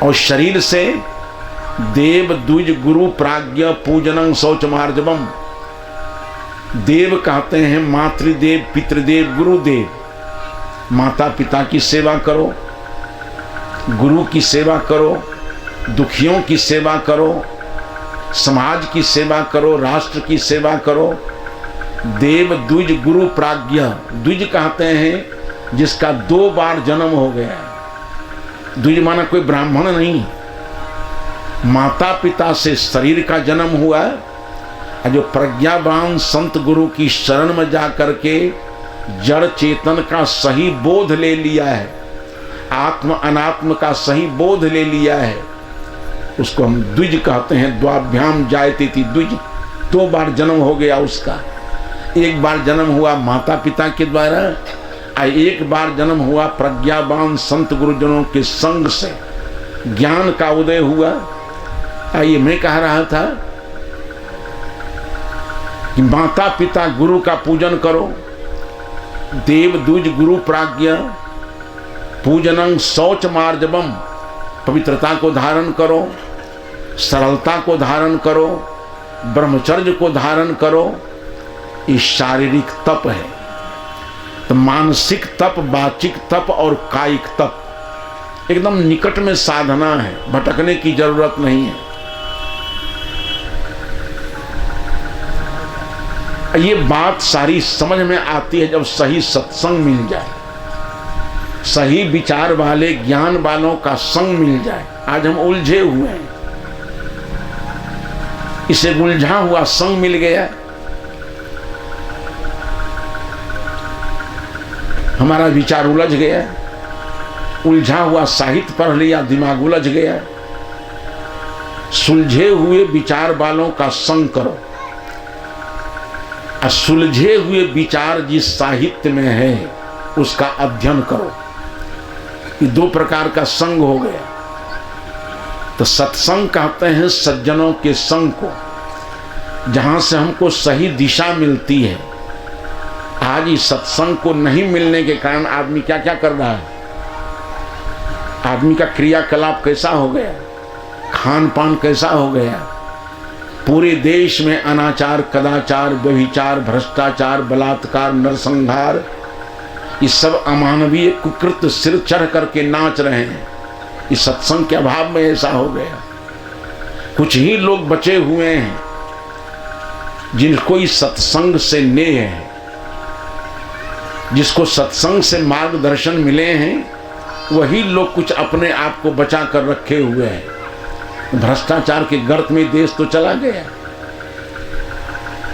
और शरीर से देव द्विज गुरु प्राज्ञ पूजनं शौचमार्जवम। देव कहते हैं मातृदेव, पितृदेव, गुरुदेव। माता पिता की सेवा करो, गुरु की सेवा करो, दुखियों की सेवा करो, समाज की सेवा करो, राष्ट्र की सेवा करो। देव द्विज गुरु प्राज्ञ। द्विज कहते हैं जिसका 2 बार जन्म हो गया है। द्विज माना कोई ब्राह्मण नहीं, माता पिता से शरीर का जन्म हुआ है। जो प्रज्ञावान संत गुरु की शरण में जा करके जड़ चेतन का सही बोध ले लिया है, आत्म अनात्म का सही बोध ले लिया है, उसको हम द्विज कहते हैं। द्वाभ्याम जायते थी द्विज। 2 बार जन्म हो गया उसका। 1 बार जन्म हुआ माता पिता के द्वारा, 1 बार जन्म हुआ प्रज्ञावान संत गुरुजनों के संग से, ज्ञान का उदय हुआ। ये मैं कह रहा था कि माता पिता गुरु का पूजन करो। देव द्विज गुरु प्राज्ञ पूजनं शौच मार्जवम। पवित्रता को धारण करो, सरलता को धारण करो, ब्रह्मचर्य को धारण करो। ये शारीरिक तप है। तो मानसिक तप, वाचिक तप और कायिक तप एकदम निकट में साधना है, भटकने की जरूरत नहीं है। ये बात सारी समझ में आती है जब सही सत्संग मिल जाए, सही विचार वाले ज्ञान वालों का संग मिल जाए। आज हम उलझे हुए हैं, इसे उलझा हुआ संग मिल गया, हमारा विचार उलझ गया। उलझा हुआ साहित्य पढ़ लिया, दिमाग उलझ गया। सुलझे हुए विचार वालों का संग करो। सुलझे हुए विचार जिस साहित्य में है उसका अध्ययन करो। ये 2 प्रकार का संग हो गया। तो सत्संग कहते हैं सज्जनों के संग को, जहां से हमको सही दिशा मिलती है। आज इस सत्संग को नहीं मिलने के कारण आदमी क्या क्या कर रहा है। आदमी का क्रियाकलाप कैसा हो गया, खान पान कैसा हो गया। पूरे देश में अनाचार, कदाचार, व्यभिचार, भ्रष्टाचार, बलात्कार, नरसंहार, ये सब अमानवीय कुकृत्य सिर चढ़ करके नाच रहे हैं। इस सत्संग के अभाव में ऐसा हो गया। कुछ ही लोग बचे हुए हैं जिनको इस सत्संग से नेह है, जिसको सत्संग से मार्गदर्शन मिले हैं, वही लोग कुछ अपने आप को बचा कर रखे हुए हैं। भ्रष्टाचार के गर्त में देश तो चला गया।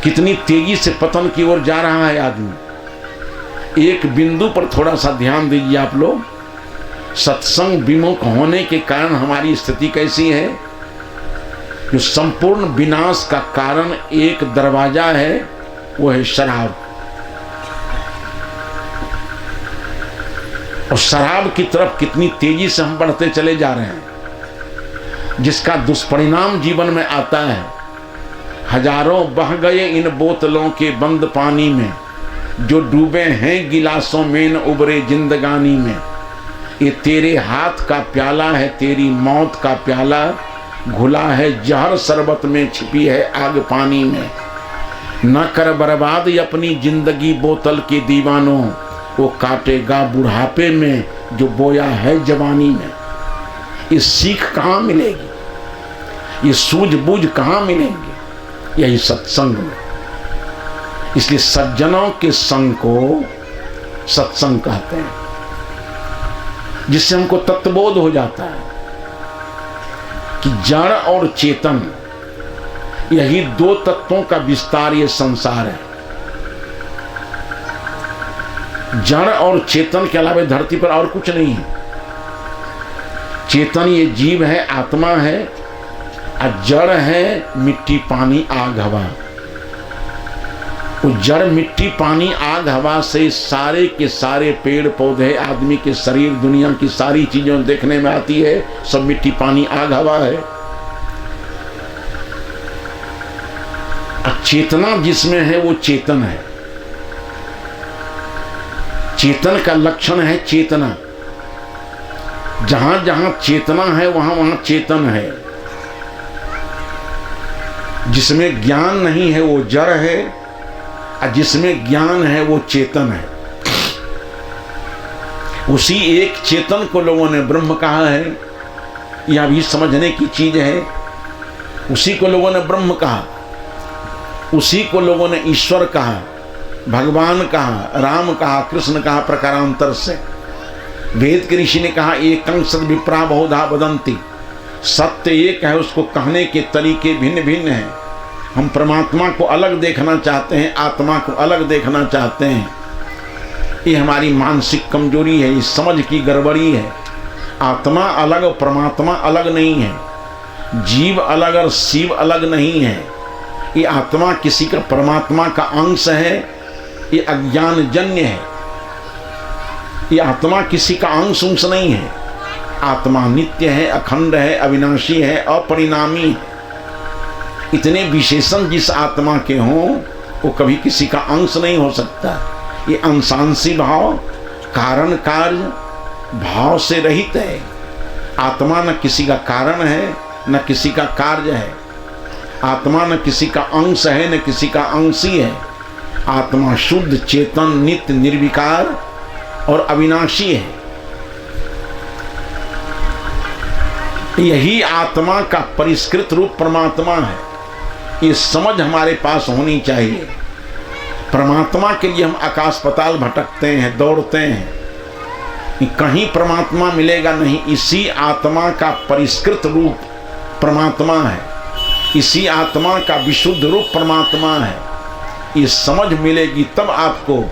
कितनी तेजी से पतन की ओर जा रहा है आदमी। एक बिंदु पर थोड़ा सा ध्यान दीजिए आप लोग। सत्संग विमुख होने के कारण हमारी स्थिति कैसी है। जो संपूर्ण विनाश का कारण एक दरवाजा है, वो है शराब। और शराब की तरफ कितनी तेजी से हम बढ़ते चले जा रहे हैं, जिसका दुष्परिणाम जीवन में आता है। हजारों बह गए इन बोतलों के बंद पानी में, जो डूबे हैं गिलासों में न उबरे जिंदगानी में। ये तेरे हाथ का प्याला है, तेरी मौत का प्याला, घुला है जहर शरबत में, छिपी है आग पानी में। न कर बर्बाद अपनी जिंदगी बोतल के दीवानों, वो काटेगा बुढ़ापे में जो बोया है जवानी में। ये सीख कहाँ मिलेगी, ये सूझबूझ कहाँ मिलेंगे, यही सत्संग में। इसलिए सज्जनों के संग को सत्संग कहते हैं, जिससे हमको तत्वबोध हो जाता है कि जड़ और चेतन, यही 2 तत्वों का विस्तार ये संसार है। जड़ और चेतन के अलावा धरती पर और कुछ नहीं है। चेतन ये जीव है, आत्मा है, और जड़ है मिट्टी पानी आग हवा। वो जड़ मिट्टी पानी आग हवा से सारे के सारे पेड़ पौधे, आदमी के शरीर, दुनिया की सारी चीजें देखने में आती है, सब मिट्टी पानी आग हवा है। चेतना जिसमें है वो चेतन है। चेतन का लक्षण है चेतना। जहां जहां चेतना है वहां वहां चेतन है। जिसमें ज्ञान नहीं है वो जड़ है, और जिसमें ज्ञान है वो चेतन है। उसी एक चेतन को लोगों ने ब्रह्म कहा है। यह भी समझने की चीज है। उसी को लोगों ने ब्रह्म कहा, उसी को लोगों ने ईश्वर कहा, भगवान कहा, राम कहा, कृष्ण कहा, प्रकारांतर से। वेद के ऋषि ने कहा एकं सद विप्रा बहुधा वदन्ति, सत्य एक है, उसको कहने के तरीके भिन्न भिन्न हैं। हम परमात्मा को अलग देखना चाहते हैं, आत्मा को अलग देखना चाहते हैं। ये हमारी मानसिक कमजोरी है, इस समझ की गड़बड़ी है। आत्मा अलग और परमात्मा अलग नहीं है, जीव अलग और शिव अलग नहीं है। ये आत्मा किसी का परमात्मा का अंश है, ये अज्ञान जन्य है। ये आत्मा किसी का अंश नहीं है। आत्मा नित्य है, अखंड है, अविनाशी है, अपरिणामी है। इतने विशेषण जिस आत्मा के हों वो कभी किसी का अंश नहीं हो सकता। ये अंशांशी भाव, कारण कार्य भाव से रहित है। आत्मा न किसी का कारण है, न किसी का कार्य है। आत्मा न किसी का अंश है, न किसी का अंशी है। आत्मा शुद्ध, चेतन, नित्य, निर्विकार और अविनाशी है। यही आत्मा का परिष्कृत रूप परमात्मा है। ये समझ हमारे पास होनी चाहिए। परमात्मा के लिए हम आकाश पाताल भटकते हैं, दौड़ते हैं, कहीं परमात्मा मिलेगा नहीं। इसी आत्मा का परिष्कृत रूप परमात्मा है, इसी आत्मा का विशुद्ध रूप परमात्मा है। ये समझ मिलेगी तब आपको,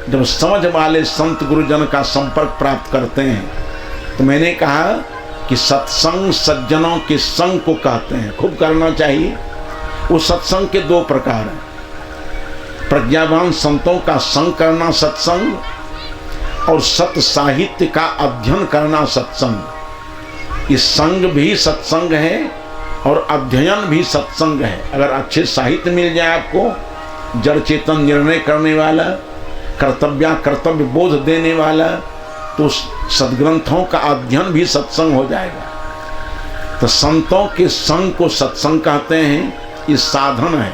जब समझ वाले संत गुरुजन का संपर्क प्राप्त करते हैं। तो मैंने कहा कि सत्संग सज्जनों के संग को कहते हैं, खूब करना चाहिए। वो सत्संग के दो प्रकार हैं। प्रज्ञावान संतों का संग करना सत्संग, और सत्य साहित्य का अध्ययन करना सत्संग। ये संग भी सत्संग है और अध्ययन भी सत्संग है। अगर अच्छे साहित्य मिल जाए आपको, जड़ चेतन निर्णय करने वाला, कर्तव्य बोध देने वाला, तो सद्ग्रंथों का अध्ययन भी सत्संग हो जाएगा। तो संतों के संग को सत्संग कहते हैं। ये साधन है,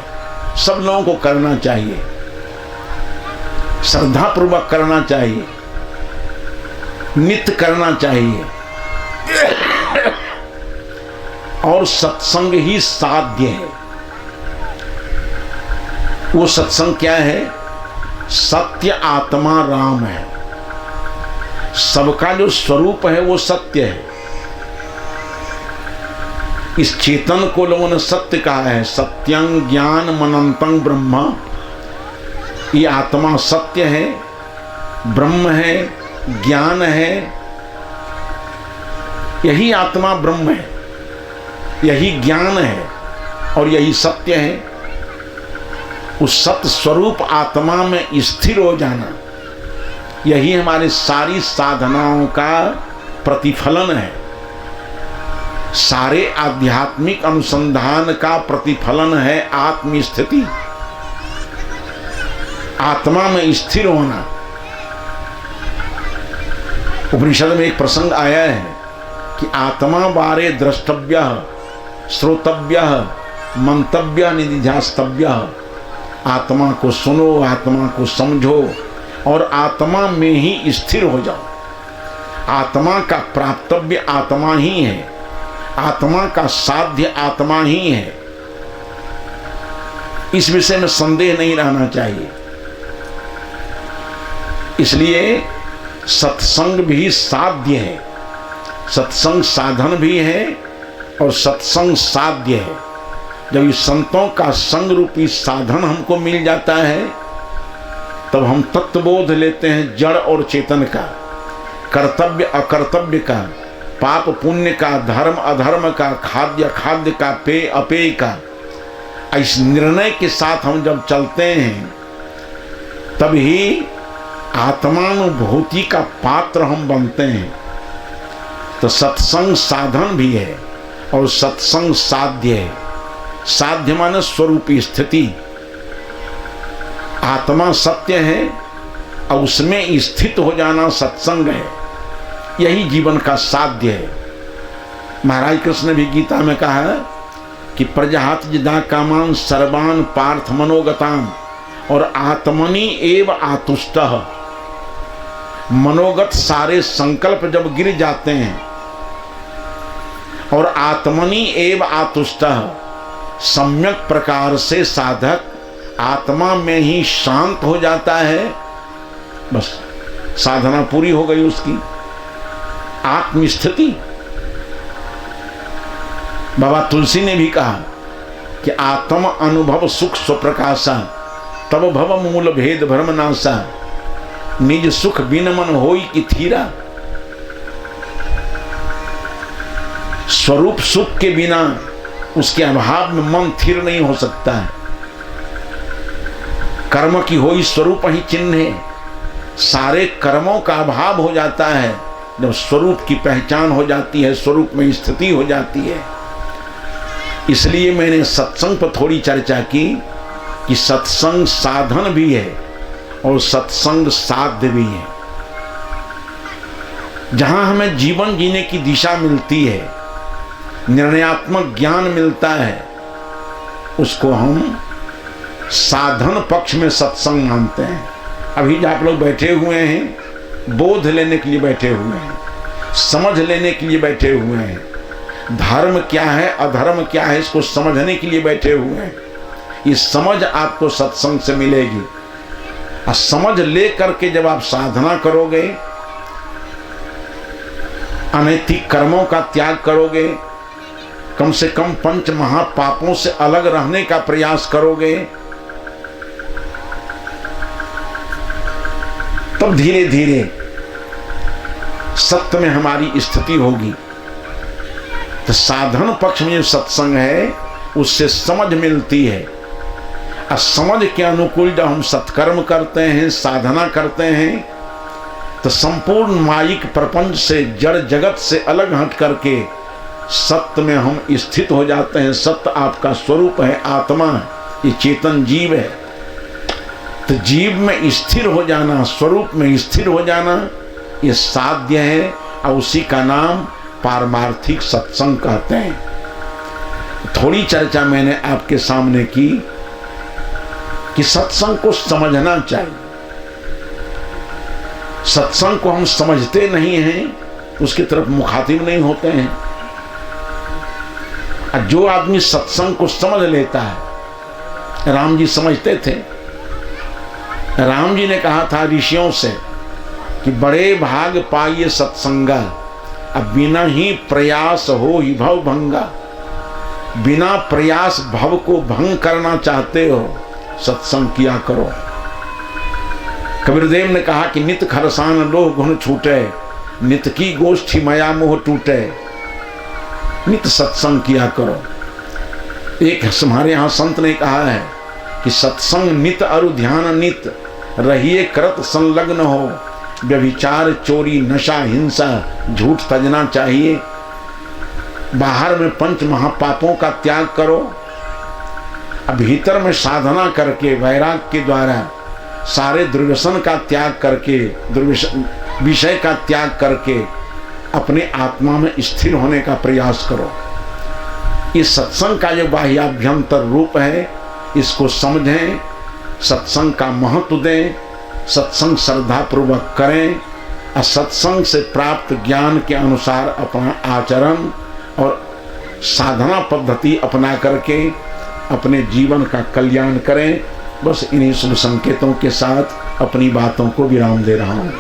सब लोगों को करना चाहिए, श्रद्धा पूर्वक करना चाहिए, नित्य करना चाहिए। और सत्संग ही साध्य है। वो सत्संग क्या है? सत्य आत्मा राम है। सबका जो स्वरूप है वो सत्य है। इस चेतन को लोगों ने सत्य कहा है। सत्यं ज्ञान मनंतं ब्रह्म। ये आत्मा सत्य है, ब्रह्म है, ज्ञान है। यही आत्मा ब्रह्म है, यही ज्ञान है और यही सत्य है। उस सत्य स्वरूप आत्मा में स्थिर हो जाना, यही हमारी सारी साधनाओं का प्रतिफलन है। सारे आध्यात्मिक अनुसंधान का प्रतिफलन है आत्मस्थिति, आत्मा में स्थिर होना। उपनिषद में एक प्रसंग आया है कि आत्मा बारे द्रष्टव्य, श्रोतव्य, मंतव्य, निधिध्यास्तव्य। आत्मा को सुनो, आत्मा को समझो और आत्मा में ही स्थिर हो जाओ। आत्मा का प्राप्तव्य आत्मा ही है, आत्मा का साध्य आत्मा ही है। इस विषय में संदेह नहीं रहना चाहिए। इसलिए सत्संग भी साध्य है, सत्संग साधन भी है और सत्संग साध्य है। जब इस संतों का संग रूपी साधन हमको मिल जाता है तब हम तत्वबोध लेते हैं जड़ और चेतन का, कर्तव्य अकर्तव्य का, पाप पुण्य का, धर्म अधर्म का, खाद्य अखाद्य का, पेय अपेय का। इस निर्णय के साथ हम जब चलते हैं तभी आत्मानुभूति का पात्र हम बनते हैं। तो सत्संग साधन भी है और सत्संग साध्य है। साध्य माने स्वरूपी स्थिति। आत्मा सत्य है और उसमें स्थित हो जाना सत्संग है। यही जीवन का साध्य है। महाराज कृष्ण ने भी गीता में कहा है कि प्रजात जिदा कामान सर्वान पार्थ मनोगतान और आत्मनि एव आतुष्टः। मनोगत सारे संकल्प जब गिर जाते हैं और आत्मनि एव आतुष्टः, सम्यक प्रकार से साधक आत्मा में ही शांत हो जाता है, बस साधना पूरी हो गई उसकी। आत्मस्थिति। बाबा तुलसी ने भी कहा कि आत्म अनुभव सुख स्वप्रकाशा, तब भव मूल भेद भ्रम नाशा, निज सुख बिन मन होई कि थीरा। स्वरूप सुख के बिना उसके अभाव में मन थिर नहीं हो सकता है। कर्म की होई स्वरूप ही चिन्ह है। सारे कर्मों का अभाव हो जाता है जब स्वरूप की पहचान हो जाती है, स्वरूप में स्थिति हो जाती है। इसलिए मैंने सत्संग पर थोड़ी चर्चा की कि सत्संग साधन भी है और सत्संग साध्य भी है। जहां हमें जीवन जीने की दिशा मिलती है, निर्णयात्मक ज्ञान मिलता है, उसको हम साधन पक्ष में सत्संग मानते हैं। अभी जो आप लोग बैठे हुए हैं, बोध लेने के लिए बैठे हुए हैं, समझ लेने के लिए बैठे हुए हैं। धर्म क्या है, अधर्म क्या है, इसको समझने के लिए बैठे हुए हैं। ये समझ आपको सत्संग से मिलेगी। और समझ ले करके जब आप साधना करोगे, अनैतिक कर्मों का त्याग करोगे, कम से कम पंच महापापों से अलग रहने का प्रयास करोगे, तब धीरे धीरे सत्य में हमारी स्थिति होगी। तो साधन पक्ष में जो सत्संग है उससे समझ मिलती है। और समझ के अनुकूल जब हम सत्कर्म करते हैं, साधना करते हैं, तो संपूर्ण मायिक प्रपंच से, जड़ जगत से अलग हट करके सत्य में हम स्थित हो जाते हैं। सत्य आपका स्वरूप है, आत्मा है, ये चेतन जीव है। तो जीव में स्थिर हो जाना, स्वरूप में स्थिर हो जाना, ये साध्य है और उसी का नाम पारमार्थिक सत्संग कहते हैं। थोड़ी चर्चा मैंने आपके सामने की कि सत्संग को समझना चाहिए। सत्संग को हम समझते नहीं हैं, उसकी तरफ मुखातिब नहीं होते हैं। और जो आदमी सत्संग को समझ लेता है, राम जी समझते थे। राम जी ने कहा था ऋषियों से कि बड़े भाग पाइए सत्संगा, अब बिना ही प्रयास हो ही भव भंगा। बिना प्रयास भव को भंग करना चाहते हो, सत्संग किया करो। कबीरदेव ने कहा कि नित खरसान लोह गुण छूटे, नित की गोष्ठी माया मोह टूटे। नित सत्संग किया करो। एक हमारे यहाँ संत ने कहा है कि सत्संग नित अरु ध्यान नित, रहिए करत संलग्न हो। व्यभिचार चोरी नशा हिंसा झूठ तजना चाहिए। बाहर में पंच महापापों का त्याग करो, अब भीतर में साधना करके वैराग के द्वारा सारे दुर्व्यसन का त्याग करके, विषय का त्याग करके अपने आत्मा में स्थिर होने का प्रयास करो। इस सत्संग का जो बाह्याभ्यंतर रूप है, इसको समझें, सत्संग का महत्व दें, सत्संग श्रद्धापूर्वक करें और सत्संग से प्राप्त ज्ञान के अनुसार अपना आचरण और साधना पद्धति अपना करके अपने जीवन का कल्याण करें। बस इन्हीं शुभ संकेतों के साथ अपनी बातों को विराम दे रहा हूँ।